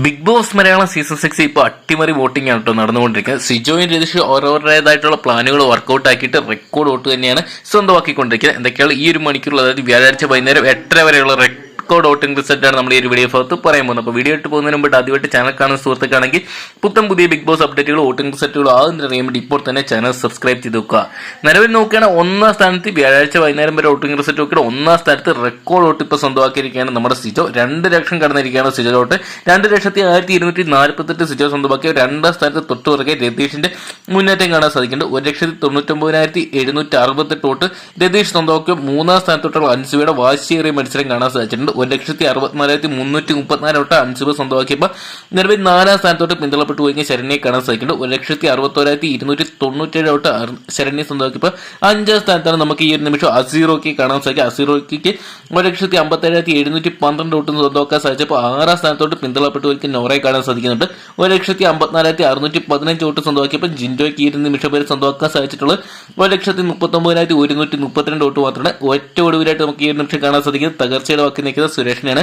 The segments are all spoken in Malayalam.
ബിഗ് ബോസ് മലയാളം സീസൺ 6 ഇപ്പോൾ അട്ടിമറി വോട്ടിംഗ് ആണ് കേട്ടോ നടന്നുകൊണ്ടിരിക്കുന്നത്. സിജോയും രതീഷ് ഓരോരുടേതായിട്ടുള്ള പ്ലാനുകൾ വർക്കൗട്ട് ആക്കിയിട്ട് റെക്കോർഡ് വോട്ട് തന്നെയാണ് സ്വന്തമാക്കിക്കൊണ്ടിരിക്കുന്നത്. എന്തൊക്കെയാണ് ഈ ഒരു മണിക്കൂറിൽ, അതായത് വ്യാഴാഴ്ച വൈകുന്നേരം 8:30 വരെയുള്ള റെക്കോർഡ് വോട്ടിംഗ് റിസൾട്ടാണ് നമ്മൾ ഈ ഒരു വീഡിയോ ഭാഗത്ത് പറയാൻ പോകുന്നത്. അപ്പോൾ വീഡിയോ ഇട്ട് പോകുന്നതിന് മുമ്പ് ആദ്യമായിട്ട് ചാനൽ കാണുന്ന സുഹൃത്തുക്കാണെങ്കിൽ പുതിയ ബിഗ് ബോസ് അപ്ഡേറ്റുകൾ വോട്ടിംഗ് റിസൾട്ടുകൾ ആദ്യം അറിയാൻ വേണ്ടി ഇപ്പോൾ തന്നെ ചാനൽ സബ്സ്ക്രൈബ് ചെയ്ത് വെക്കുക. നിലവിൽ നോക്കുകയാണെങ്കിൽ ഒന്നാം സ്ഥാനത്ത് വ്യാഴാഴ്ച വൈകുന്നേരം വരെ വോട്ടിംഗ് റിസൾട്ട് നോക്കിയിട്ട് ഒന്നാം സ്ഥാനത്ത് റെക്കോർഡ് വോട്ട് ഇപ്പോൾ സ്വന്തമാക്കിയിരിക്കുകയാണ് നമ്മുടെ സിജോ. 2 ലക്ഷം കടന്നിരിക്കുകയാണ് സിജോ വോട്ട്. 2,1248 സിജോ സ്വന്തമാക്കിയ. രണ്ടാം സ്ഥാനത്ത് തൊട്ടുപിറകെ രതീഷിന്റെ മുന്നേറ്റം കാണാൻ സാധിക്കുന്നുണ്ട്. 1,99,268 വോട്ട് രതീഷ് സ്വന്തമാക്കിയ. മൂന്നാം സ്ഥാനത്തോട്ടുള്ള അൻസുബയുടെ വാശിയേറിയ മത്സരം കാണാൻ സാധിച്ചിട്ടുണ്ട്. 1,64,334 വോട്ട് അൻസുബ സ്വന്തമാക്കിയപ്പോൾ നിലവിൽ 4ാം സ്ഥാനത്തോട്ട് പിന്തള്ളപ്പെട്ടു പോയി ശരണ്യെ കാണാൻ സാധിക്കുന്നുണ്ട്. 1,61,297 വോട്ട് ശരണ്യെ സ്വന്തമാക്കിയപ്പോൾ 5ാം സ്ഥാനത്താണ് നമുക്ക് ഈ ഒരു നിമിഷം അസീറോക്ക് കാണാൻ സാധിക്കും. അസീറോക്ക് 1,57,712 വോട്ട് സ്വന്തമാക്കാൻ സാധിച്ചപ്പോൾ 6ാം സ്ഥാനത്തോട്ട് പിന്തള്ളപ്പെട്ടു പോയി നോറയെ കാണാൻ സാധിക്കുന്നുണ്ട്. 1,54,615 വോട്ട് സ്വന്തമാക്കിയപ്പോൾ ജിൻഡോയ്ക്ക് ഈ ഒരു നിമിഷം പേര് സ്വന്തമാക്കാൻ സാധിച്ചിട്ടുള്ളത് 1,39,132 വോട്ട് മാത്രമാണ്. ഒറ്റ ഒടുവിലായിട്ട് നമുക്ക് ഈ ഒരു നിമിഷം കാണാൻ സാധിക്കുന്നത് തകർച്ചയുടെ വാക്കി നിൽക്കുന്ന സുരേഷിനാണ്.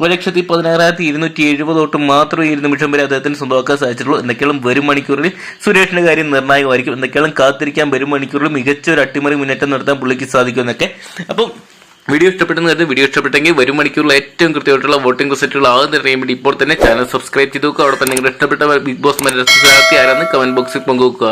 1,16,270 വോട്ട് മാത്രം ഈ ഒരു നിമിഷം വരെ അദ്ദേഹത്തിന് സ്വന്തമാക്കാൻ സാധിച്ചിട്ടുള്ളൂ. എന്തൊക്കെയാണ് വരും മണിക്കൂറിൽ സുരേഷിന്റെ കാര്യം നിർണായകമായിരിക്കും. എന്തൊക്കെയാണ് കാത്തിരിക്കാൻ വരും മണിക്കൂറിൽ മികച്ച ഒരു അട്ടിമറി മുന്നേറ്റം നടത്താൻ പുള്ളിക്ക് സാധിക്കും എന്നൊക്കെ. അപ്പം വീഡിയോ ഇഷ്ടപ്പെട്ടെന്ന് കരുതി. വീഡിയോ ഇഷ്ടപ്പെട്ടെങ്കിൽ വരും മണിക്കൂറിൽ ഏറ്റവും കൃത്യമായിട്ടുള്ള വോട്ടിംഗ് റിസൾട്ടുകൾ ആദ്യം അറിയാൻ വേണ്ടി ഇപ്പോൾ തന്നെ ചാനൽ സബ്സ്ക്രൈബ് ചെയ്ത് നോക്കുക. അവിടെ തന്നെ നിങ്ങളുടെ ഇഷ്ടപ്പെട്ട ബിഗ് ബോസ് മത്സരാർത്ഥി ആരാന്ന് കമന്റ് ബോക്സിൽ പങ്കുവെക്കുക.